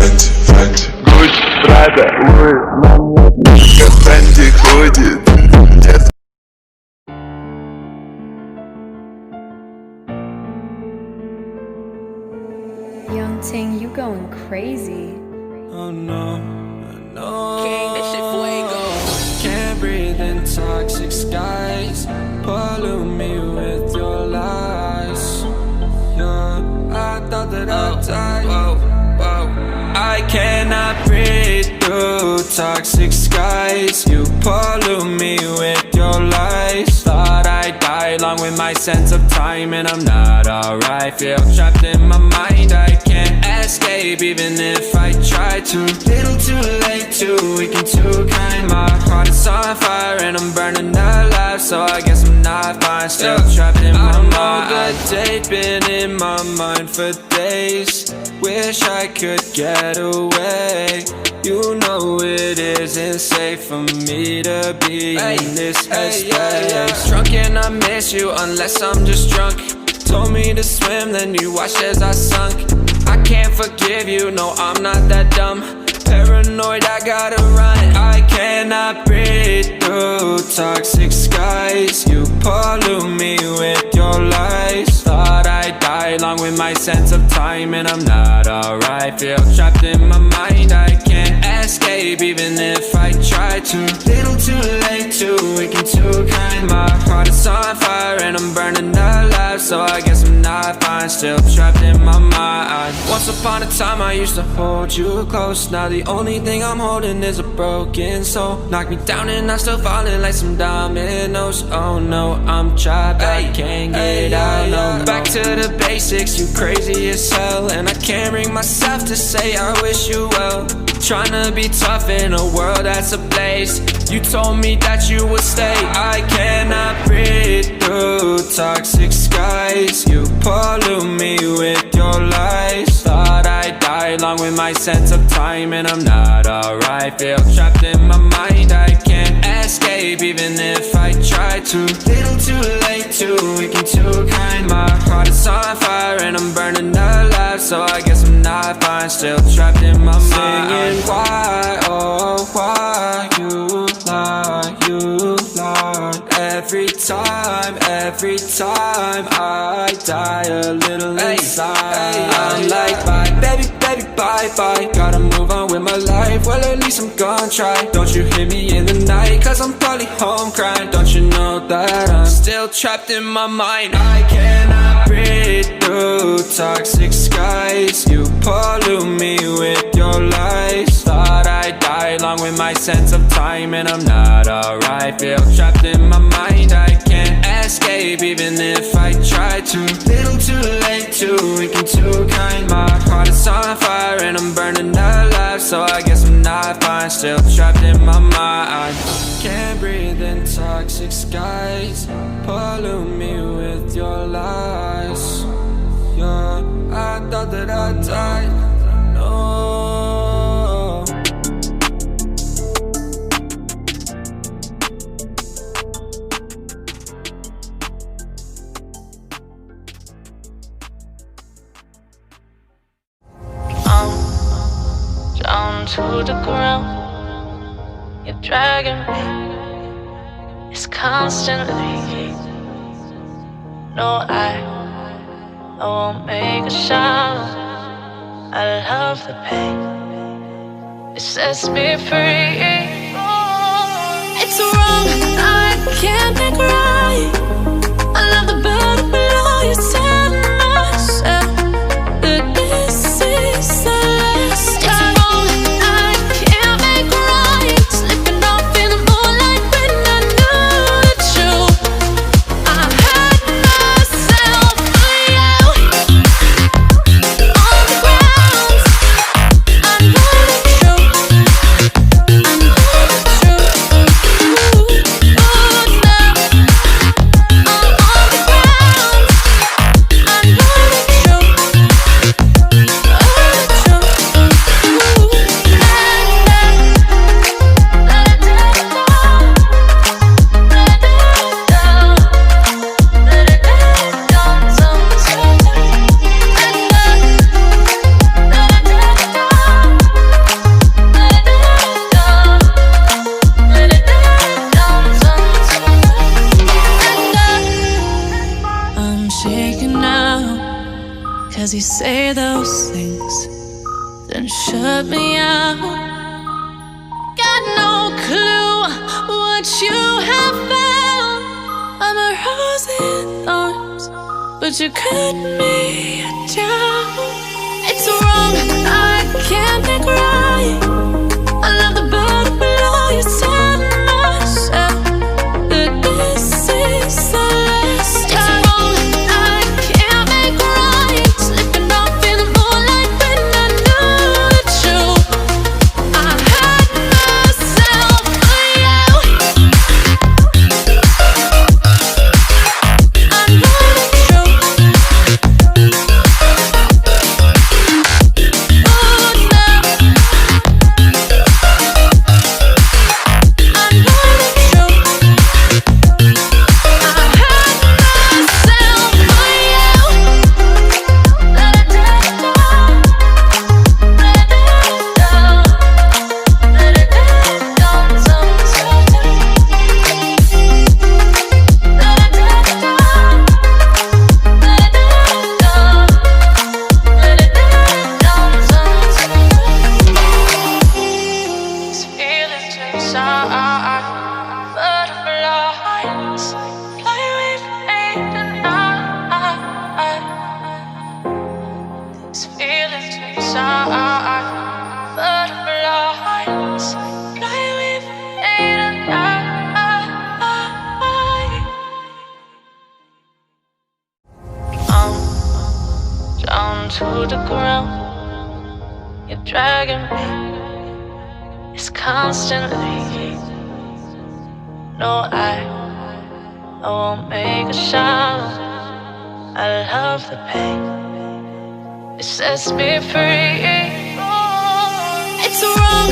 Фэнти Гуччи, Прада, Луи, мамочка Фэнти ходит. Young Ting, you going crazy. Oh no, no. King, this shit fuego. Can't breathe in toxic skies. Pollute me with your lies. Yeah, I thought that I'd die. I cannot breathe through toxic skies. You pollute me with your lies. Thought I'd die along with my sense of time, and I'm not alright. Feel trapped in my mind, I can't escape even if I try to. Little too late, too weak and too kind. My heart is on fire and I'm burning alive, so I guess I'm not fine. Still trapped in my mind. I know the date been in my mind for days. Wish I could get away. You know it isn't safe for me to be in this headspace. Drunk and I miss you unless I'm just drunk. Told me to swim, then you watched as I sunk. I can't forgive you, no I'm not that dumb. Paranoid, I gotta run. I cannot breathe through toxic skies. You pollute me with your lies. Thought I'd die along with my sense of time, and I'm not alright. Feel trapped in my mind, I can't escape even if I try to. Little too late, too weak and too kind. My heart is on fire and I'm burning alive, so I guess I'm not fine. Still trapped in my mind. Once upon a time I used to hold you close. Now the only thing I'm holding is a broken soul. Knock me down and I'm still falling like some dominoes. Oh no, I'm trapped, I can't get out, no. Back to the basics, you crazy as hell, and I can't bring myself to say I wish you well. Tryna be tough in a world that's ablaze. You told me that you would stay. I cannot breathe through toxic skies. You pollute me with your lies. Thought I'd die along with my sense of time, and I'm not alright. Feel trapped in my mind, I can't escape even if I try to. Little too late, too weak and too kind. My heart is on fire and I'm burning alive, so I guess I'm not fine. Still trapped in my mind. Singing why, oh why you lie, you lie. Every time I die a little inside. I'm like bye, baby, baby, bye, bye. Gotta move on with my life, well at least I'm gonna try. Don't you hit me in the night, cause I'm probably home crying. Don't you know that I'm still trapped in my mind. I cannot breathe through toxic skies. You pollute me with your lies. Thought I'd die along with my sense of time, and I'm not alright. Feel trapped in my mind, I can't escape even if I try to. Little too late, too weak and too kind. My heart is on fire and I'm burning alive, so I guess I'm not fine. Still trapped in my mind. Can't breathe in toxic skies. Pollute me with your lies. Yeah, I thought that I'd die. No. I'm down to the ground. You're dragging me. It's constantly. No, I won't make a sound. I love the pain. It sets me free. It's wrong, I can't make right. I love the burden below you. Tell myself that this is the last time. It's wrong, I can't make right. Slipping off in the moonlight when I knew the truth. I hurt myself for you. On the ground, I know the truth. I know the truth. things, then shut me out. Got no clue what you have found. I'm a rose in thorns, but you cut me down. It's wrong, I can't think right. I love the bird below you, said myself that this is the last time. It's wrong, I can't make right. Slipping off in the moonlight when I knew the truth. I hurt myself for you. I know the truth. To the ground, you're dragging me. It's constantly. No, I won't make a sound. I love the pain. It sets me free. It's wrong.